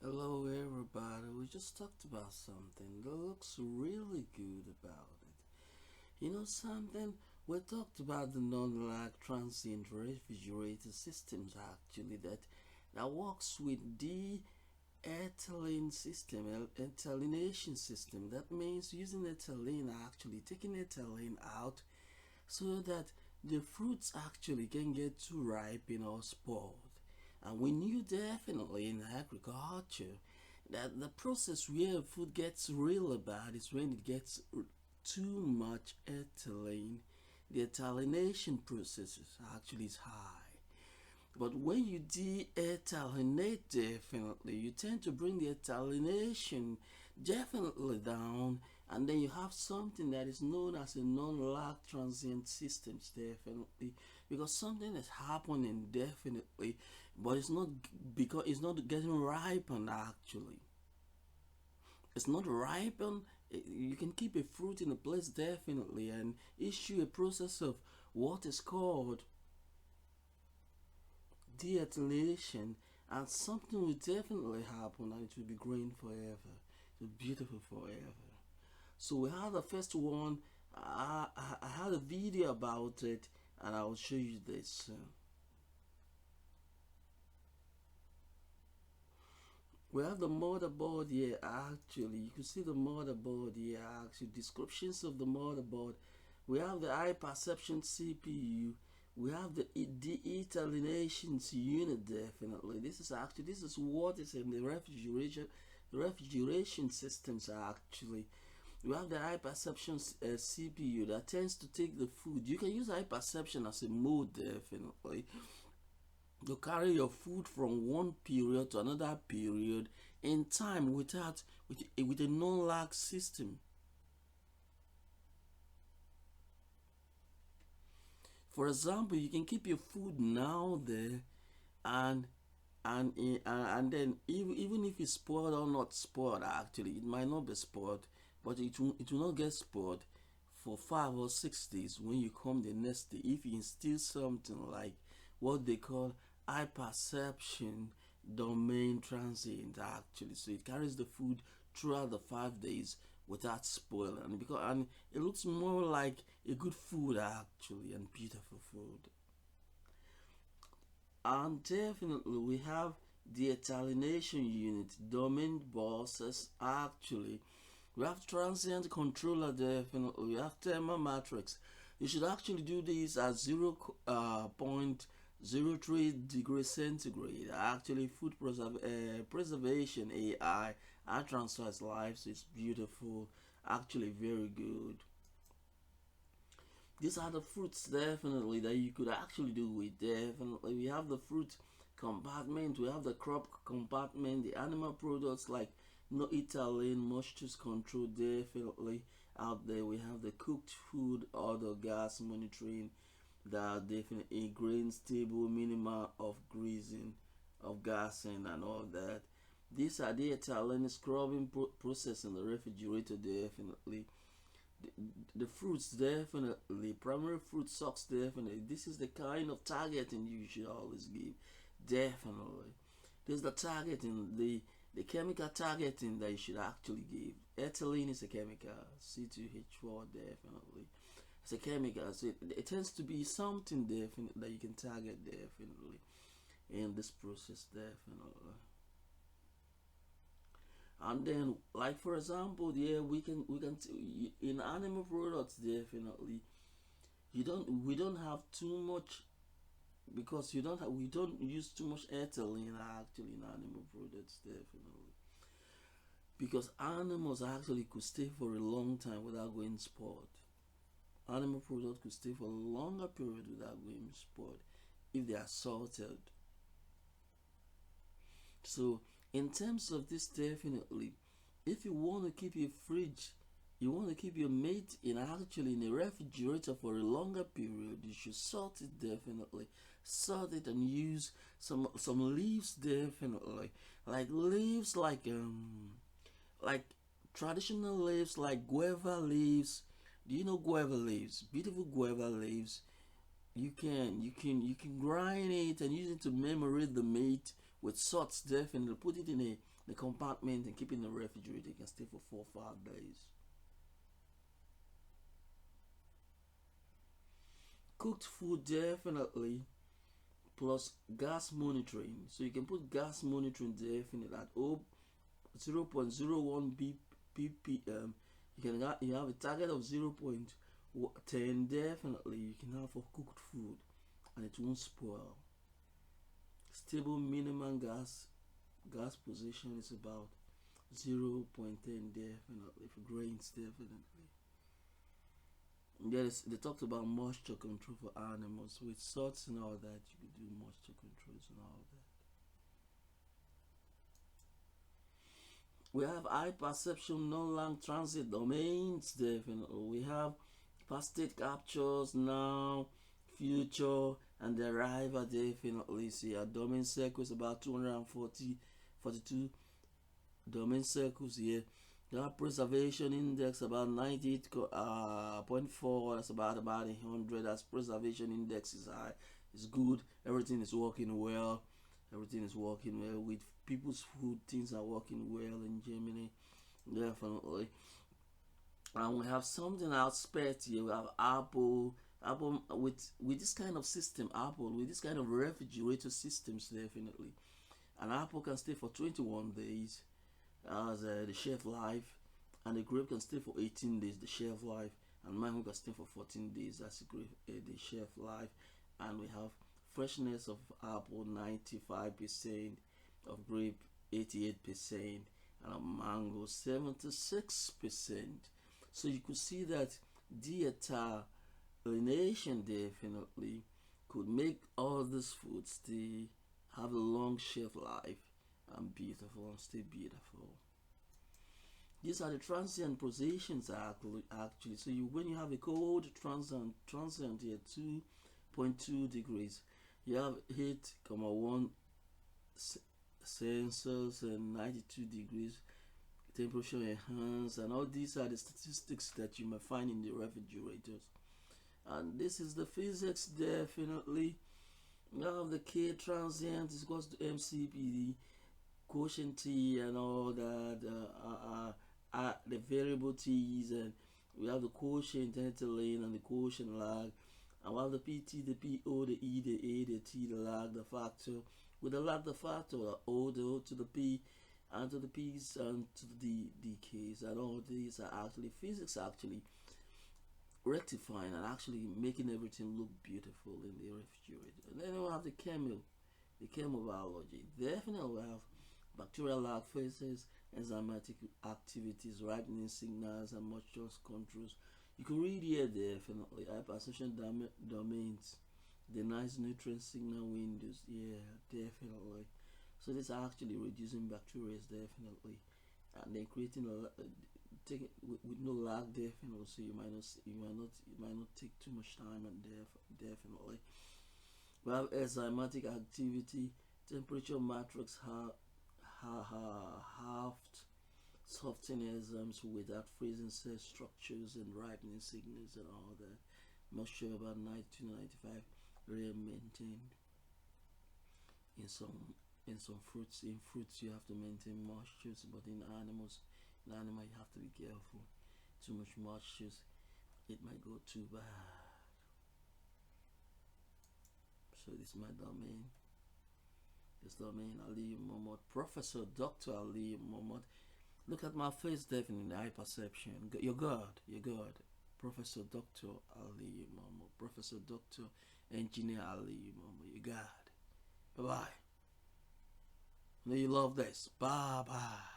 Hello, everybody. We just talked about something that looks really good about it. You know something? We talked about the non-lag transient refrigerator systems actually that works with the ethylene system, ethylenation system. That means using ethylene actually taking ethylene out so that the fruits actually can get too ripe or spoiled. And we knew definitely in agriculture that the process where food gets really bad is when it gets too much ethylene. The ethylenation process is actually is high. But when you de-ethylate, definitely, you tend to bring the ethylation definitely down, and then you have something that is known as a non-lag transient systems, definitely, because something is happening definitely, but it's not because it's not getting ripened actually. It's not ripened. You can keep a fruit in a place definitely and issue a process of what is called de-ethylation, and something will definitely happen and it will be green forever. It will be beautiful forever. So we had the first one. I had a video about it and I'll show you this. We have the motherboard here actually. You can see the motherboard here actually. Descriptions of the motherboard. We have the eye perception CPU. We have the de-ethylation unit definitely. This is what is in the refrigeration systems actually. We have the eye perception CPU that tends to take the food. You can use eye perception as a mode definitely to carry your food from one period to another period in time with a non-lag system. For example, you can keep your food now there and and then even if it's spoiled or not spoiled actually it might not be spoiled, but it will not get spoiled for 5 or 6 days. When you come the next day, if you instill something like what they call eye perception domain transient actually, so it carries the food throughout the 5 days without spoiling, and it looks more like a good food actually and beautiful food. And definitely we have the ethylenation unit, domain bosses actually. We have transient controller definitely. We have thermal matrix. You should actually do this at 0.03 degrees centigrade. Actually, food preservation AI and transfers lives is beautiful. Actually, very good. These are the fruits definitely that you could actually do with. Definitely we have the fruit compartment, we have the crop compartment, the animal products like no Italian moisture control definitely out there. We have the cooked food, auto gas monitoring, that definitely grain stable, minimal of greasing, of gassing and all that. These are the Italian scrubbing process in the refrigerator definitely. The fruits definitely, primary fruit sucks definitely. This is the kind of targeting you should always give, definitely. This is the targeting, the chemical targeting that you should actually give. Ethylene is a chemical, C2H4 definitely. It's a chemical, so it tends to be something definite that you can target definitely in this process definitely. And then like for example yeah, in animal products definitely, we don't have too much, because we don't use too much ethylene actually in animal products definitely, because animals actually could stay for a long time without going spoiled. Animal products could stay for a longer period without going spoiled if they are salted. So in terms of this definitely, if you want to keep your fridge, you want to keep your meat in actually in a refrigerator for a longer period, you should salt it definitely. Salt it and use some leaves definitely. Like leaves like traditional leaves like guava leaves. Do you know guava leaves? Beautiful guava leaves. You can grind it and use it to marinate the meat with salt definitely. Put it in the compartment and keep it in the refrigerator. It can stay for 4 or 5 days. Cooked food definitely, plus gas monitoring. So you can put gas monitoring definitely at 0.01 ppm. You have a target of 0.10 definitely you can have for cooked food, and it won't spoil. Stable minimum gas position is about 0.10 definitely for grains definitely. Yes, they talked about moisture control for animals with salts and all that. You could do moisture controls and all that. We have high perception non-lang transit domains definitely. We have past state captures, now, future, and the arrival definitely. See, our domain circle is about 42 domain circles here. The preservation index about 98.4. That's about 100. As preservation index is high, it's good. Everything is working well. Everything is working well with people's food. Things are working well in Germany, definitely. And we have something else here. We have Apple. Apple with this kind of system, Apple with this kind of refrigerator systems, definitely. An apple can stay for 21 days as the shelf life, and the grape can stay for 18 days, the shelf life, and mango can stay for 14 days, that's the shelf life. And we have freshness of apple 95%, of grape 88%, and of mango 76%. So you could see that determination definitely could make all these foods stay, have a long shelf life, and beautiful, and stay beautiful. These are the transient positions actually. So when you have a cold transient here 2.2 degrees, you have 8.1 Celsius and 92 degrees temperature enhanced, and all these are the statistics that you may find in the refrigerators. And this is the physics definitely. Now the K transient is equals to MCPD quotient T and all that, the variable T's, and we have the quotient interlane and the quotient lag, and we have the PT, the PO, the E, the A, the T, the lag, the factor. With the lag, the factor, the O, the O to the P, and to the P's, and to the DKs, and all these are actually physics actually rectifying and actually making everything look beautiful in the refrigerator. And then we have the chemobiology. Definitely we have bacterial lag phases, enzymatic activities, ripening signals, and moisture controls. You can read here definitely hypersension domains, the nice nutrient signal windows. Yeah, definitely. So this is actually reducing bacteria definitely, and then creating take with no lag definitely. So you might not take too much time, and definitely. We have enzymatic activity, temperature matrix halved, soften enzymes without freezing cell structures and ripening signals and all that. Moisture about 90 to 95 rare maintained in some fruits. In fruits you have to maintain moistures, but in animal you have to be careful. Too much moistures, it might go too bad. So this is my domain. This domain, Aliyo Momot, Professor Dr. Aliyo Momot. Look at my face, definitely eye perception. You're God. Professor Dr. Aliyo Momot, Professor Dr. Engineer Aliyo Momot. You God. Bye bye. May you love this. Bye bye.